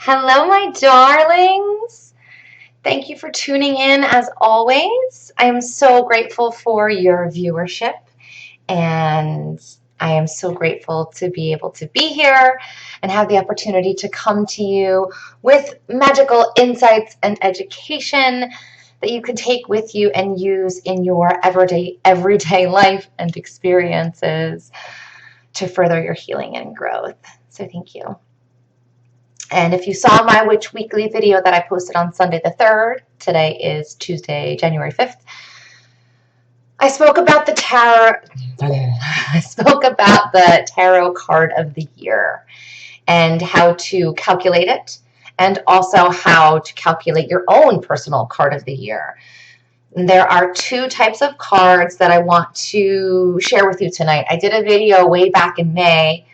Hello, my darlings. Thank you for tuning in as always. I am so grateful for your viewership, and I am so grateful to be able to be here and have the opportunity to come to you with magical insights and education that you can take with you and use in your everyday life and experiences to further your healing and growth. So thank you. And if you saw my Witch Weekly video that I posted on Sunday the 3rd, today is Tuesday, January 5th, I spoke about the tarot card of the year and how to calculate it, and also how to calculate your own personal card of the year. There are two types of cards that I want to share with you tonight. I did a video way back in May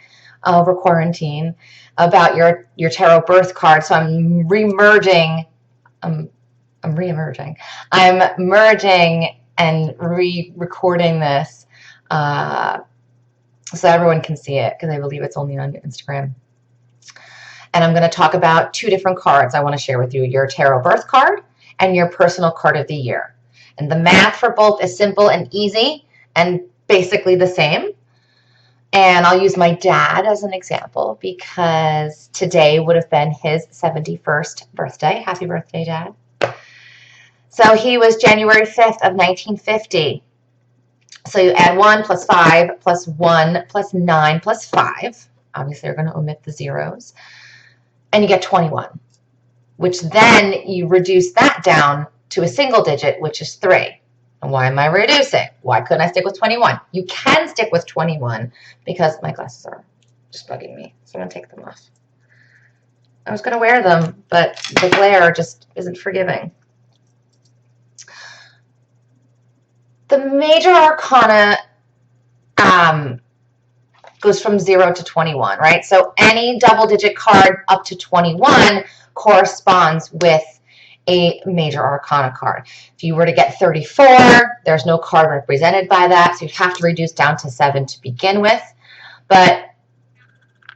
over quarantine about your tarot birth card. So I'm re-merging. I'm merging and re-recording this so everyone can see it, because I believe it's only on Instagram. And I'm going to talk about two different cards I want to share with you: your tarot birth card and your personal card of the year. And the math for both is simple and easy and basically the same. And I'll use my dad as an example because today would have been his 71st birthday. Happy birthday, Dad. So he was January 5th of 1950. So you add 1 plus 5 plus 1 plus 9 plus 5. Obviously, you're going to omit the zeros. And you get 21, which then you reduce that down to a single digit, which is 3. And why am I reducing? Why couldn't I stick with 21? You can stick with 21 because my glasses are just bugging me. So I'm going to take them off. I was going to wear them, but the glare just isn't forgiving. The major arcana goes from 0 to 21, right? So any double-digit card up to 21 corresponds with a major arcana card. If you were to get 34, there's no card represented by that, so you have to reduce down to 7 to begin with. But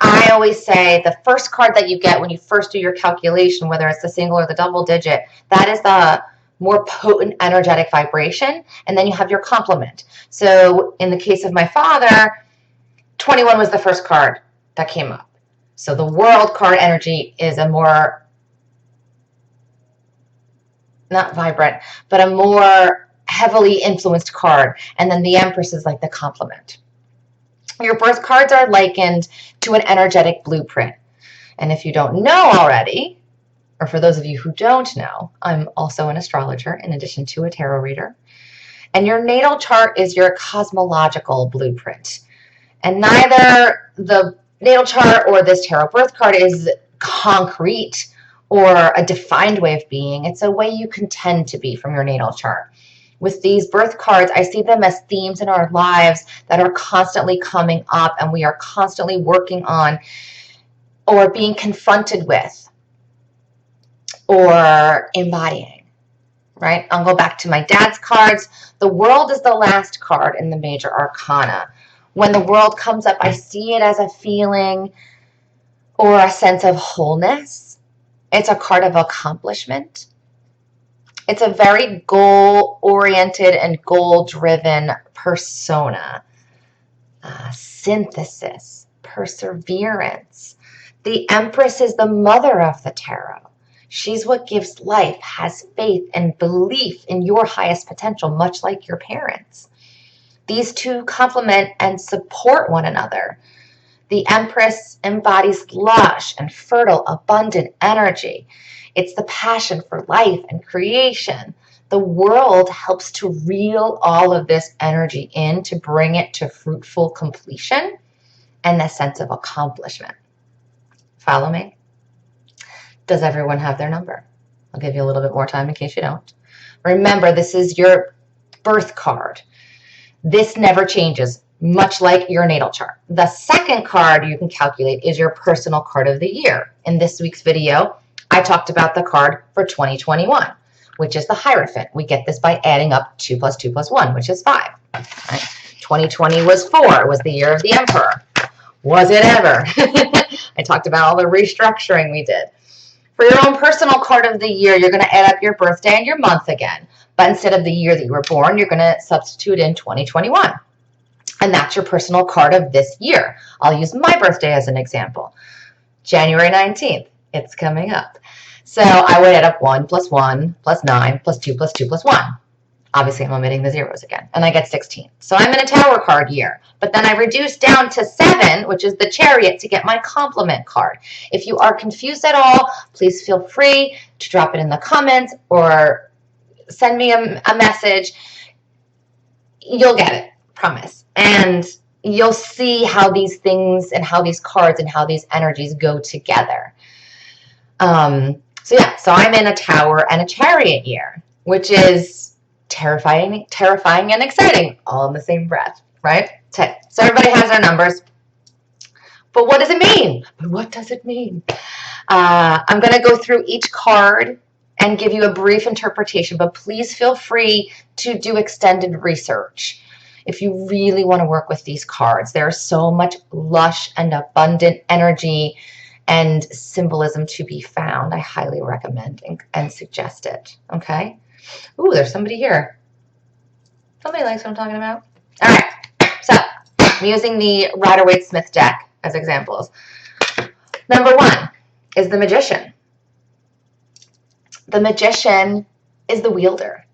I always say the first card that you get when you first do your calculation, whether it's the single or the double digit, that is the more potent energetic vibration, and then you have your complement. So in the case of my father, 21 was the first card that came up. So the world card energy is a more, not vibrant, but a more heavily influenced card. And then the Empress is like the complement. Your birth cards are likened to an energetic blueprint. And if you don't know already, or for those of you who don't know, I'm also an astrologer in addition to a tarot reader. And your natal chart is your cosmological blueprint. And neither the natal chart or this tarot birth card is concrete or a defined way of being. It's a way you can tend to be from your natal chart. With these birth cards, I see them as themes in our lives that are constantly coming up and we are constantly working on or being confronted with or embodying, right? I'll go back to my dad's cards. The world is the last card in the major arcana. When the world comes up, I see it as a feeling or a sense of wholeness. It's a card of accomplishment. It's a very goal-oriented and goal-driven persona. Synthesis, perseverance. The Empress is the mother of the tarot. She's what gives life, has faith and belief in your highest potential, much like your parents. These two complement and support one another. The Empress embodies lush and fertile, abundant energy. It's the passion for life and creation. The world helps to reel all of this energy in to bring it to fruitful completion and a sense of accomplishment. Follow me? Does everyone have their number? I'll give you a little bit more time in case you don't. Remember, this is your birth card. This never changes, much like your natal chart. The second card you can calculate is your personal card of the year. In this week's video, I talked about the card for 2021, which is the Hierophant. We get this by adding up 2 plus 2 plus 1, which is 5. Right? 2020 was 4, was the year of the Emperor. Was it ever? I talked about all the restructuring we did. For your own personal card of the year, you're going to add up your birthday and your month again. But instead of the year that you were born, you're going to substitute in 2021. And that's your personal card of this year. I'll use my birthday as an example. January 19th. It's coming up. So I would add up 1 plus 1 plus 9 plus 2 plus 2 plus 1. Obviously, I'm omitting the zeros again. And I get 16. So I'm in a Tower card year. But then I reduce down to 7, which is the Chariot, to get my complement card. If you are confused at all, please feel free to drop it in the comments or send me a message. You'll get it. Promise. And you'll see how these things and how these cards and how these energies go together. So I'm in a Tower and a Chariot year, which is terrifying and exciting, all in the same breath, right? So everybody has their numbers. But what does it mean? I'm going to go through each card and give you a brief interpretation, but please feel free to do extended research if you really want to work with these cards. There's so much lush and abundant energy and symbolism to be found. I highly recommend and suggest it, okay? Ooh, there's somebody here. Somebody likes what I'm talking about. All right, so I'm using the Rider-Waite-Smith deck as examples. Number 1 is the Magician. The Magician is the wielder.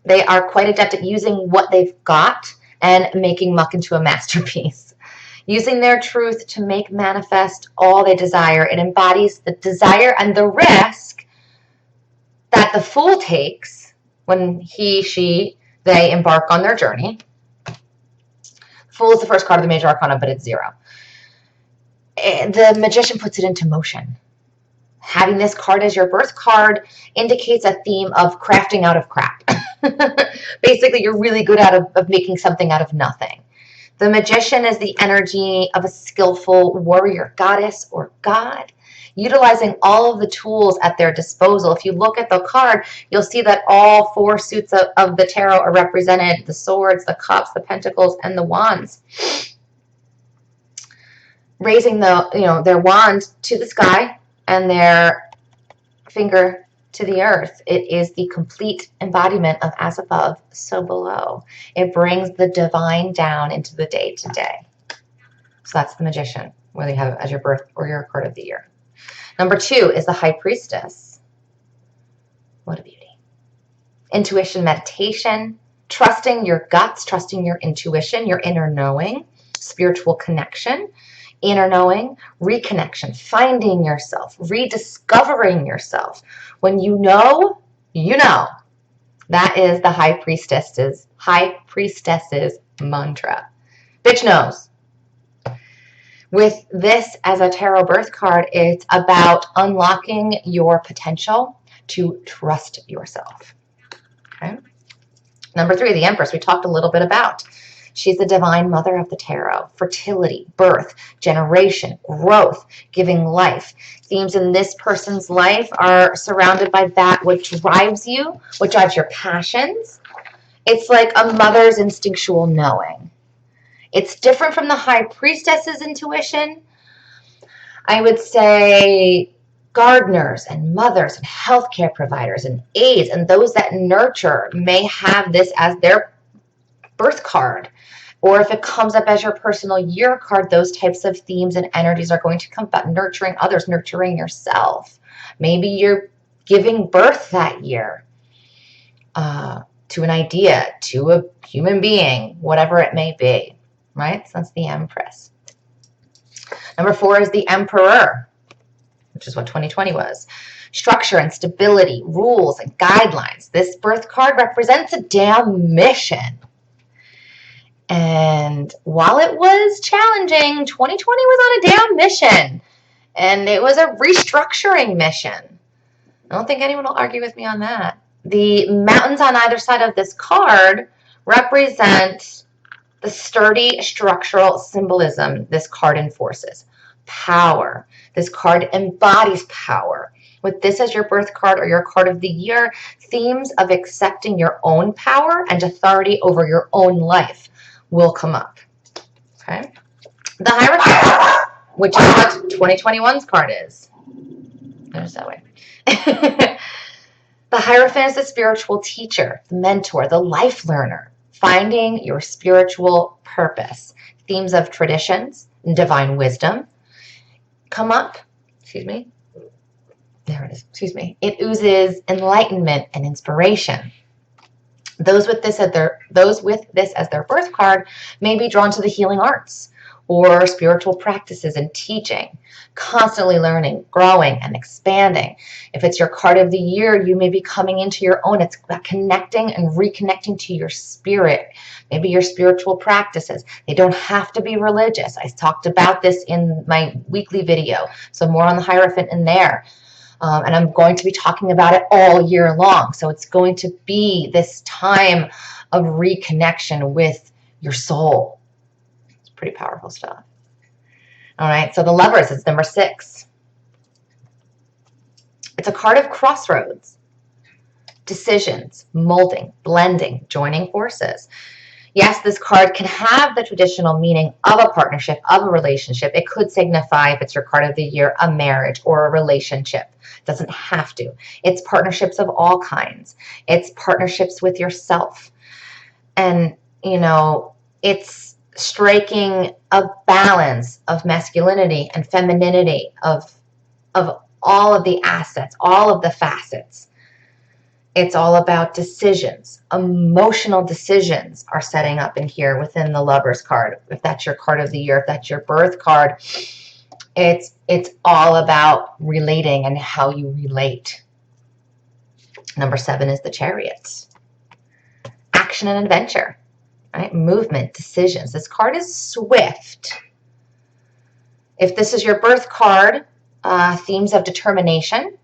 They are quite adept at using what they've got and making muck into a masterpiece. Using their truth to make manifest all they desire. It embodies the desire and the risk that the Fool takes when he, she, they embark on their journey. Fool is the first card of the major arcana, but it's 0. The Magician puts it into motion. Having this card as your birth card indicates a theme of crafting out of crap. Basically, you're really good at making something out of nothing. The Magician is the energy of a skillful warrior, goddess, or god, utilizing all of the tools at their disposal. If you look at the card, you'll see that all 4 suits of the tarot are represented: the swords, the cups, the pentacles, and the wands. Raising their wand to the sky and their finger to the earth. It is the complete embodiment of as above, so below. It brings the divine down into the day-to-day. So that's the Magician, whether you have it as your birth or your card of the year. Number 2 is the High Priestess. What a beauty. Intuition, meditation, trusting your guts, trusting your intuition, your inner knowing, spiritual connection, inner knowing, reconnection, finding yourself, rediscovering yourself. When you know, you know. That is the High Priestess's mantra. Bitch knows. With this as a tarot birth card, it's about unlocking your potential to trust yourself. Okay. Number 3, the Empress, we talked a little bit about. She's the divine mother of the tarot. Fertility, birth, generation, growth, giving life. Themes in this person's life are surrounded by that which drives you, what drives your passions. It's like a mother's instinctual knowing. It's different from the High Priestess's intuition. I would say gardeners and mothers and healthcare providers and aides and those that nurture may have this as their birth card. Or if it comes up as your personal year card, those types of themes and energies are going to come about nurturing others, nurturing yourself. Maybe you're giving birth that year to an idea, to a human being, whatever it may be, right? So that's the Empress. Number 4 is the Emperor, which is what 2020 was. Structure and stability, rules and guidelines. This birth card represents a damn mission. And while it was challenging, 2020 was on a damn mission. And it was a restructuring mission. I don't think anyone will argue with me on that. The mountains on either side of this card represent the sturdy structural symbolism this card enforces. Power. This card embodies power. With this as your birth card or your card of the year, themes of accepting your own power and authority over your own life will come up. Okay. The Hierophant, which is what 2021's card is. There's that way. The Hierophant is the spiritual teacher, the mentor, the life learner, finding your spiritual purpose. Themes of traditions and divine wisdom come up. Excuse me. There it is. Excuse me. It oozes enlightenment and inspiration. Those with this as their birth card may be drawn to the healing arts or spiritual practices and teaching, constantly learning, growing, and expanding. If it's your card of the year, you may be coming into your own. It's about connecting and reconnecting to your spirit, maybe your spiritual practices. They don't have to be religious. I talked about this in my weekly video, so more on the Hierophant in there. And I'm going to be talking about it all year long. So it's going to be this time of reconnection with your soul. It's pretty powerful stuff. All right, so the Lovers is number 6. It's a card of crossroads, decisions, molding, blending, joining forces. Yes, this card can have the traditional meaning of a partnership, of a relationship. It could signify, if it's your card of the year, a marriage or a relationship. It doesn't have to. It's partnerships of all kinds. It's partnerships with yourself. And, you know, it's striking a balance of masculinity and femininity, of all of the assets, all of the facets. It's all about decisions. Emotional decisions are setting up in here within the Lovers card. If that's your card of the year, if that's your birth card, it's all about relating and how you relate. Number 7 is the Chariot. Action and adventure, right? Movement, decisions. This card is swift. If this is your birth card, themes of determination,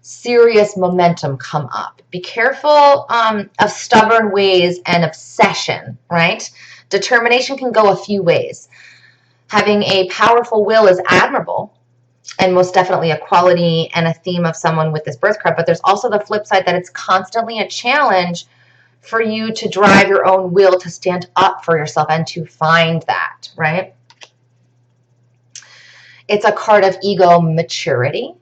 serious momentum come up. Be careful of stubborn ways and obsession, right? Determination can go a few ways. Having a powerful will is admirable and most definitely a quality and a theme of someone with this birth card, but there's also the flip side that it's constantly a challenge for you to drive your own will, to stand up for yourself and to find that, right? It's a card of ego maturity,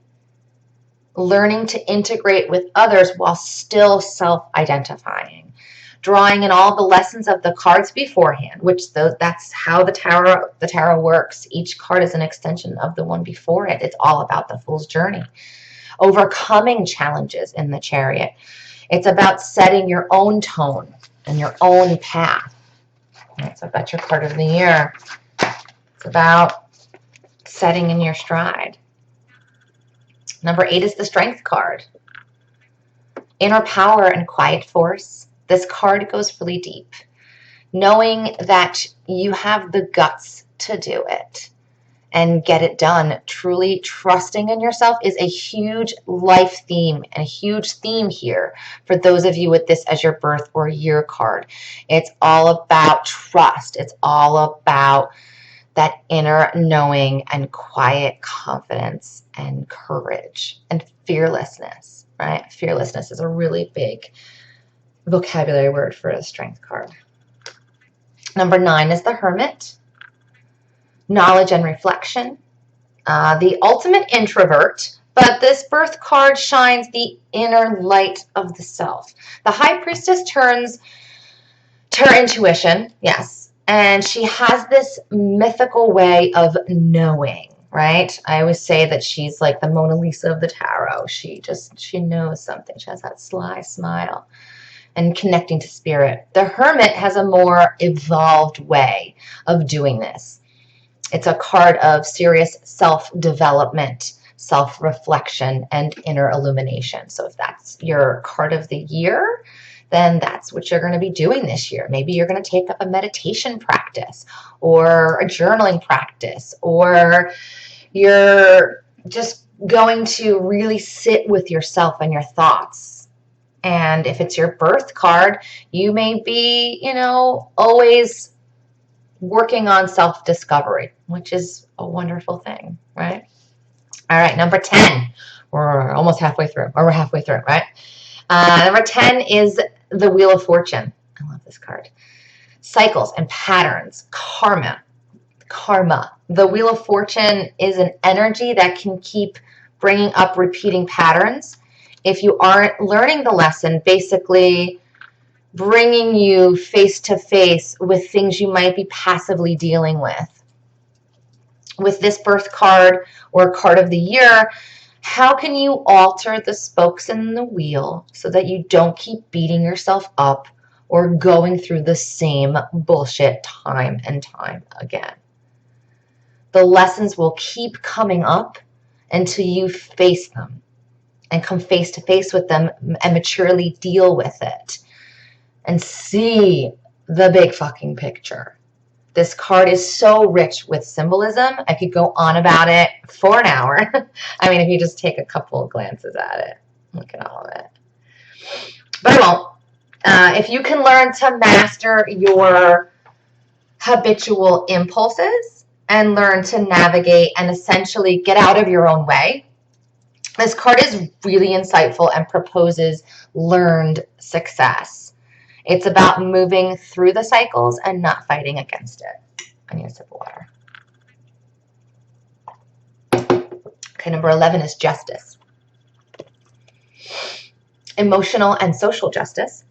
learning to integrate with others while still self-identifying, drawing in all the lessons of the cards beforehand, which that's how the tarot works. Each card is an extension of the one before it. It's all about the Fool's journey. Overcoming challenges in the Chariot. It's about setting your own tone and your own path. Right, so that's your card of the year. It's about setting in your stride. Number 8 is the Strength card. Inner power and quiet force. This card goes really deep. Knowing that you have the guts to do it and get it done. Truly trusting in yourself is a huge life theme and a huge theme here for those of you with this as your birth or year card. It's all about trust. It's all about that inner knowing and quiet confidence and courage and fearlessness, right? Fearlessness is a really big vocabulary word for a Strength card. Number 9 is the Hermit. Knowledge and reflection. The ultimate introvert, but this birth card shines the inner light of the self. The High Priestess turns to her intuition, yes, and she has this mythical way of knowing, right? I always say that she's like the Mona Lisa of the tarot. She knows something. She has that sly smile and connecting to spirit. The Hermit has a more evolved way of doing this. It's a card of serious self-development, self-reflection, and inner illumination. So if that's your card of the year, then that's what you're going to be doing this year. Maybe you're going to take up a meditation practice or a journaling practice, or you're just going to really sit with yourself and your thoughts. And if it's your birth card, you may be, always working on self-discovery, which is a wonderful thing, right? All right, number 10. We're almost halfway through, or we're halfway through, right? Number 10 is the Wheel of Fortune. I love this card. Cycles and patterns, karma. The Wheel of Fortune is an energy that can keep bringing up repeating patterns. If you aren't learning the lesson, basically bringing you face to face with things you might be passively dealing with. With this birth card or card of the year, how can you alter the spokes in the wheel so that you don't keep beating yourself up or going through the same bullshit time and time again? The lessons will keep coming up until you face them and come face to face with them and maturely deal with it and see the big fucking picture. This card is so rich with symbolism. I could go on about it for an hour. I mean, if you just take a couple of glances at it, look at all of it. But I won't. If you can learn to master your habitual impulses and learn to navigate and essentially get out of your own way, this card is really insightful and proposes learned success. It's about moving through the cycles and not fighting against it. I need a sip of water. Okay, number 11 is justice. Emotional and social justice.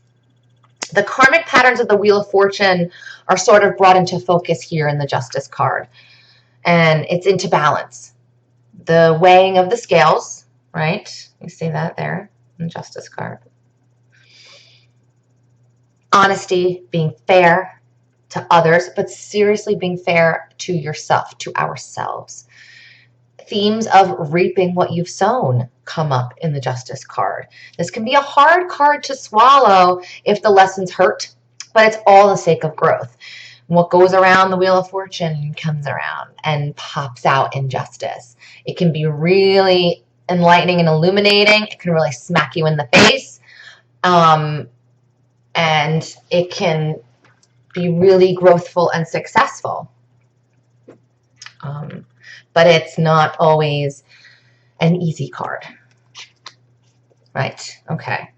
The karmic patterns of the Wheel of Fortune are sort of brought into focus here in the Justice card. And it's into balance. The weighing of the scales, right? You see that there in the Justice card. Honesty, being fair to others, but seriously being fair to yourself, to ourselves. Themes of reaping what you've sown come up in the Justice card. This can be a hard card to swallow if the lessons hurt, but it's all the sake of growth. What goes around the Wheel of Fortune comes around and pops out in Justice. It can be really enlightening and illuminating. It can really smack you in the face. And it can be really growthful and successful. But it's not always an easy card. Right, okay.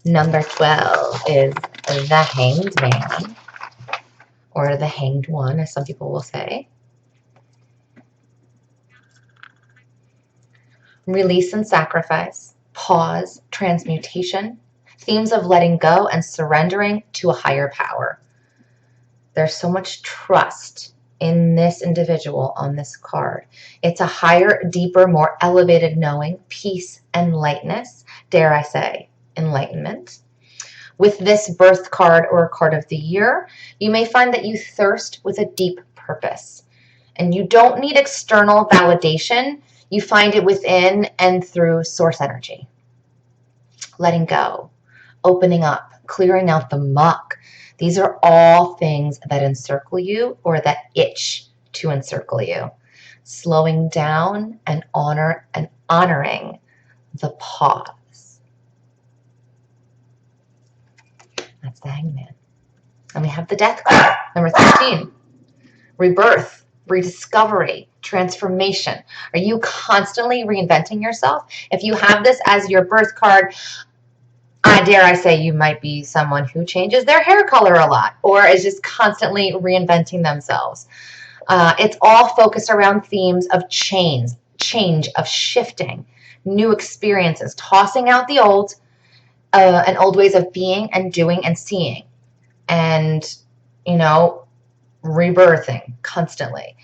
Number 12 is the Hanged Man, or the Hanged One, as some people will say. Release and sacrifice, pause, transmutation, themes of letting go and surrendering to a higher power. There's so much trust in this individual on this card. It's a higher, deeper, more elevated knowing, peace and lightness, dare I say, enlightenment. With this birth card or card of the year, you may find that you thirst with a deep purpose. And you don't need external validation. You find it within and through source energy. Letting go, opening up, clearing out the muck. These are all things that encircle you or that itch to encircle you. Slowing down and honoring the pause. That's the Hangman. And we have the Death card, number 13. Rebirth, rediscovery, transformation. Are you constantly reinventing yourself? If you have this as your birth card, I dare I say you might be someone who changes their hair color a lot or is just constantly reinventing themselves. It's all focused around themes of change, of shifting, new experiences, tossing out the old and old ways of being and doing and seeing, and, rebirthing constantly.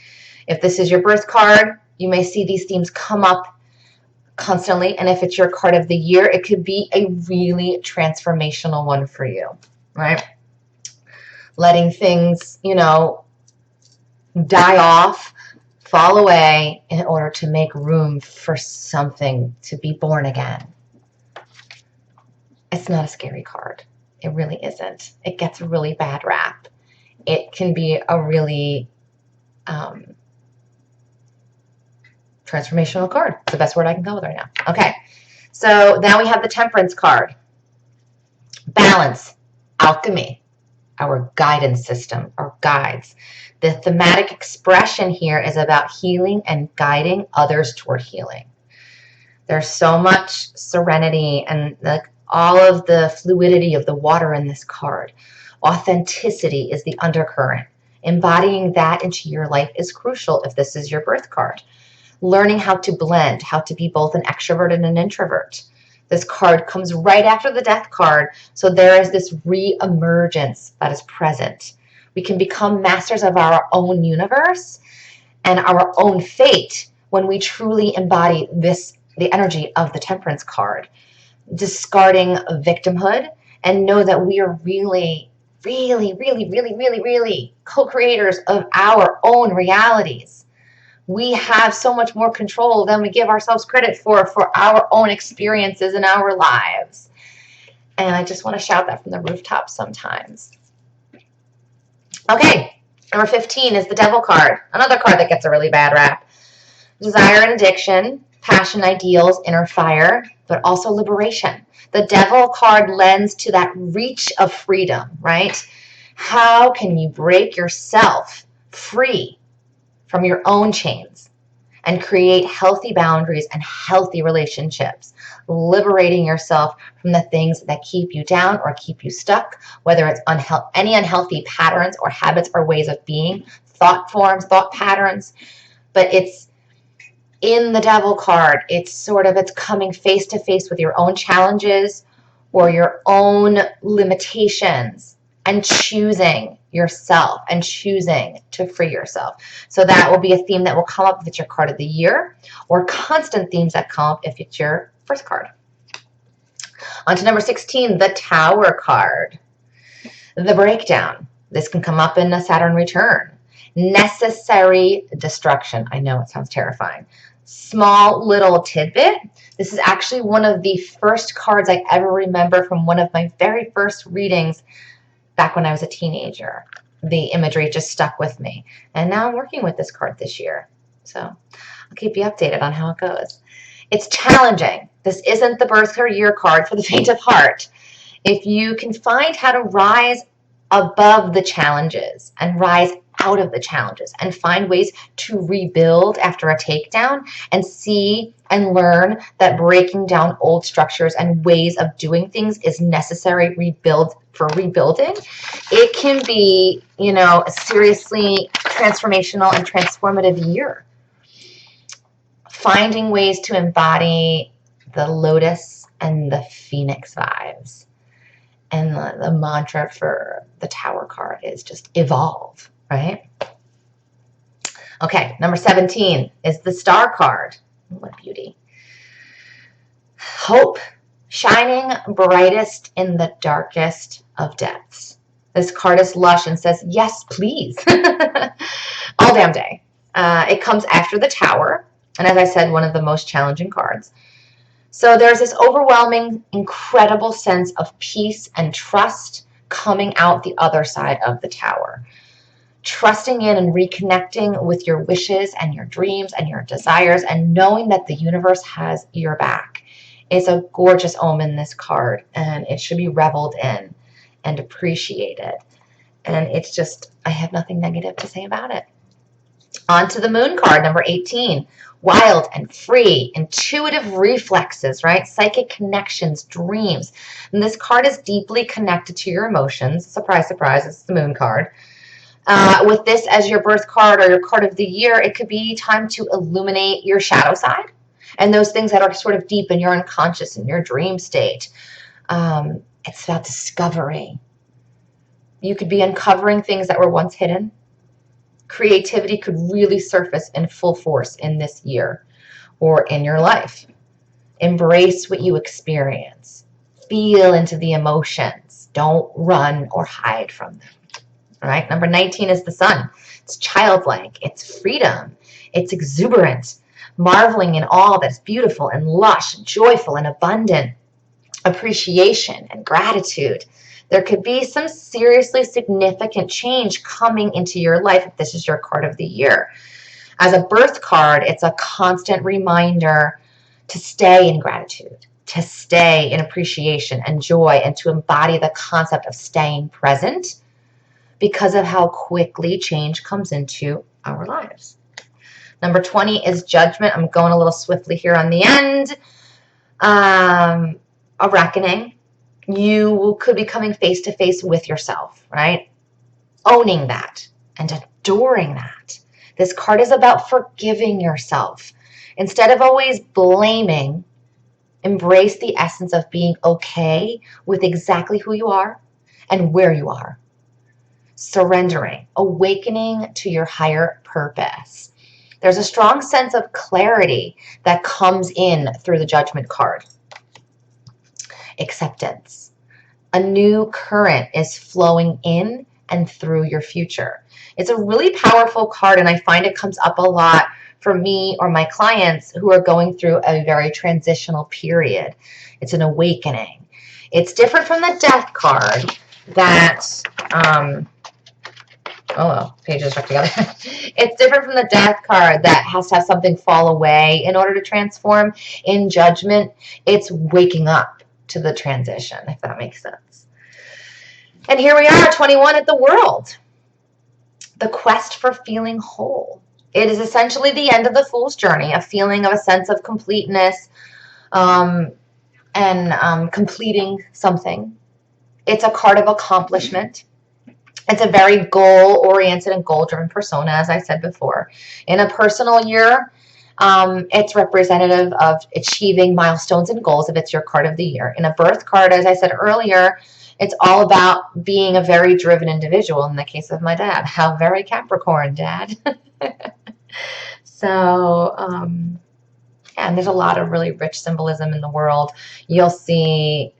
If this is your birth card, you may see these themes come up constantly, and if it's your card of the year, it could be a really transformational one for you, right? Letting things, die off, fall away in order to make room for something to be born again. It's not a scary card. It really isn't. It gets a really bad rap. It can be a really transformational card. It's the best word I can come with right now. Okay, so now we have the Temperance card. Balance, alchemy, our guidance system, our guides. The thematic expression here is about healing and guiding others toward healing. There's so much serenity and all of the fluidity of the water in this card. Authenticity is the undercurrent. Embodying that into your life is crucial if this is your birth card. learning how to blend, how to be both an extrovert and an introvert. This card comes right after the Death card, so there is this re-emergence that is present. We can become masters of our own universe and our own fate when we truly embody the energy of the Temperance card, discarding victimhood, and know that we are really, really, really, really, really, really co-creators of our own realities. We have so much more control than we give ourselves credit for our own experiences in our lives. And I just want to shout that from the rooftop sometimes. Okay, number 15 is the Devil card. Another card that gets a really bad rap. Desire and addiction, passion, ideals, inner fire, but also liberation. The Devil card lends to that reach of freedom, right? How can you break yourself free from your own chains and create healthy boundaries and healthy relationships, liberating yourself from the things that keep you down or keep you stuck, whether it's any unhealthy patterns or habits or ways of being, thought forms, thought patterns. But it's in the Devil card, it's coming face to face with your own challenges or your own limitations and choosing yourself and choosing to free yourself. So that will be a theme that will come up if it's your card of the year, or constant themes that come up if it's your first card. On to number 16, the Tower card. The breakdown. This can come up in a Saturn return. Necessary destruction. I know it sounds terrifying. Small little tidbit. This is actually one of the first cards I ever remember from one of my very first readings back when I was a teenager. The imagery just stuck with me. And now I'm working with this card this year. So I'll keep you updated on how it goes. It's challenging. This isn't the birth or year card for the faint of heart. If you can find how to rise above the challenges and rise out of the challenges and find ways to rebuild after a takedown and see and learn that breaking down old structures and ways of doing things is necessary for rebuilding, it can be, a seriously transformational and transformative year. Finding ways to embody the lotus and the phoenix vibes. And the mantra for the Tower card is just evolve, right? Okay, number 17 is the Star card. What beauty. Hope, shining brightest in the darkest of depths. This card is lush and says, yes, please, all damn day. It comes after the Tower, and as I said, one of the most challenging cards. So there's this overwhelming, incredible sense of peace and trust coming out the other side of the Tower. Trusting in and reconnecting with your wishes and your dreams and your desires and knowing that the universe has your back. It's a gorgeous omen, this card, and it should be reveled in and appreciated. And it's just, I have nothing negative to say about it. On to the Moon card, number 18. Wild and free, intuitive reflexes, right? Psychic connections, dreams. And this card is deeply connected to your emotions. Surprise, surprise, it's the Moon card. With this as your birth card or your card of the year, it could be time to illuminate your shadow side and those things that are sort of deep in your unconscious, in your dream state. It's about discovery. You could be uncovering things that were once hidden. Creativity could really surface in full force in this year or in your life. Embrace what you experience. Feel into the emotions. Don't run or hide from them. All right, number 19 is the Sun. It's childlike. It's freedom. It's exuberant. Marveling in all that's beautiful and lush, joyful and abundant. Appreciation and gratitude. There could be some seriously significant change coming into your life if this is your card of the year. As a birth card, it's a constant reminder to stay in gratitude, to stay in appreciation and joy, and to embody the concept of staying present because of how quickly change comes into our lives. Number 20 is Judgment. I'm going a little swiftly here on the end. A reckoning. You could be coming face to face with yourself, right? Owning that and adoring that. This card is about forgiving yourself Instead of always blaming, embrace the essence of being okay with exactly who you are and where you are. Surrendering, awakening to your higher purpose. There's a strong sense of clarity that comes in through the Judgment card. Acceptance. A new current is flowing in and through your future. It's a really powerful card, and I find it comes up a lot for me or my clients who are going through a very transitional period. It's an awakening. It's different from the Death card that, pages stuck together. It's different from the Death card that has to have something fall away in order to transform. In Judgment, it's waking up to the transition, if that makes sense. And here we are, 21 at the World. The quest for feeling whole. It is essentially the end of the Fool's journey, a feeling of a sense of completeness and completing something. It's a card of accomplishment. It's a very goal-oriented and goal-driven persona, as I said before. In a personal year, it's representative of achieving milestones and goals if it's your card of the year. In a birth card, as I said earlier, it's all about being a very driven individual. In the case of my dad, how very Capricorn, Dad. So, and there's a lot of really rich symbolism in the world. You'll see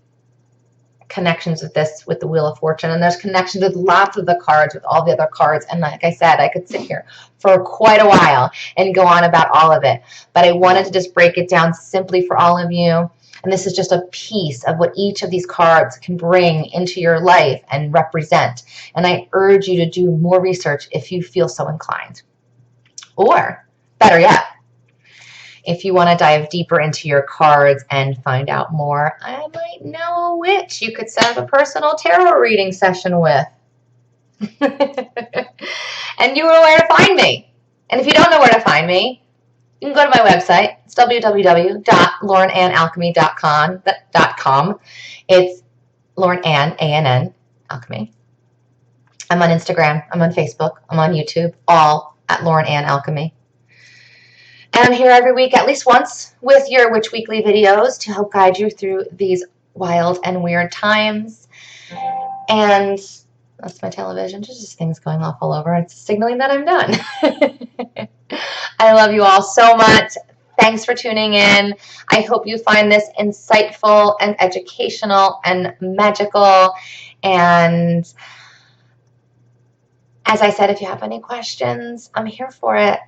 connections with this, with the Wheel of Fortune, and there's connections with lots of the cards, with all the other cards. And like I said, I could sit here for quite a while and go on about all of it, but I wanted to just break it down simply for all of you. And this is just a piece of what each of these cards can bring into your life and represent. And I urge you to do more research if you feel so inclined. Or better yet, if you want to dive deeper into your cards and find out more, I might know a witch you could set up a personal tarot reading session with. And you know where to find me. And if you don't know where to find me, you can go to my website. It's www.laurenannalchemy.com. It's Lauren Ann, A-N-N, Alchemy. I'm on Instagram. I'm on Facebook. I'm on YouTube. All at Lauren Ann Alchemy. And I'm here every week, at least once, with your Witch Weekly videos to help guide you through these wild and weird times. And that's my television. There's just things going off all over. It's signaling that I'm done. I love you all so much. Thanks for tuning in. I hope you find this insightful and educational and magical. And as I said, if you have any questions, I'm here for it.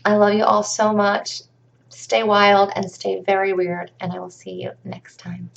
I love you all so much. Stay wild and stay very weird, and I will see you next time.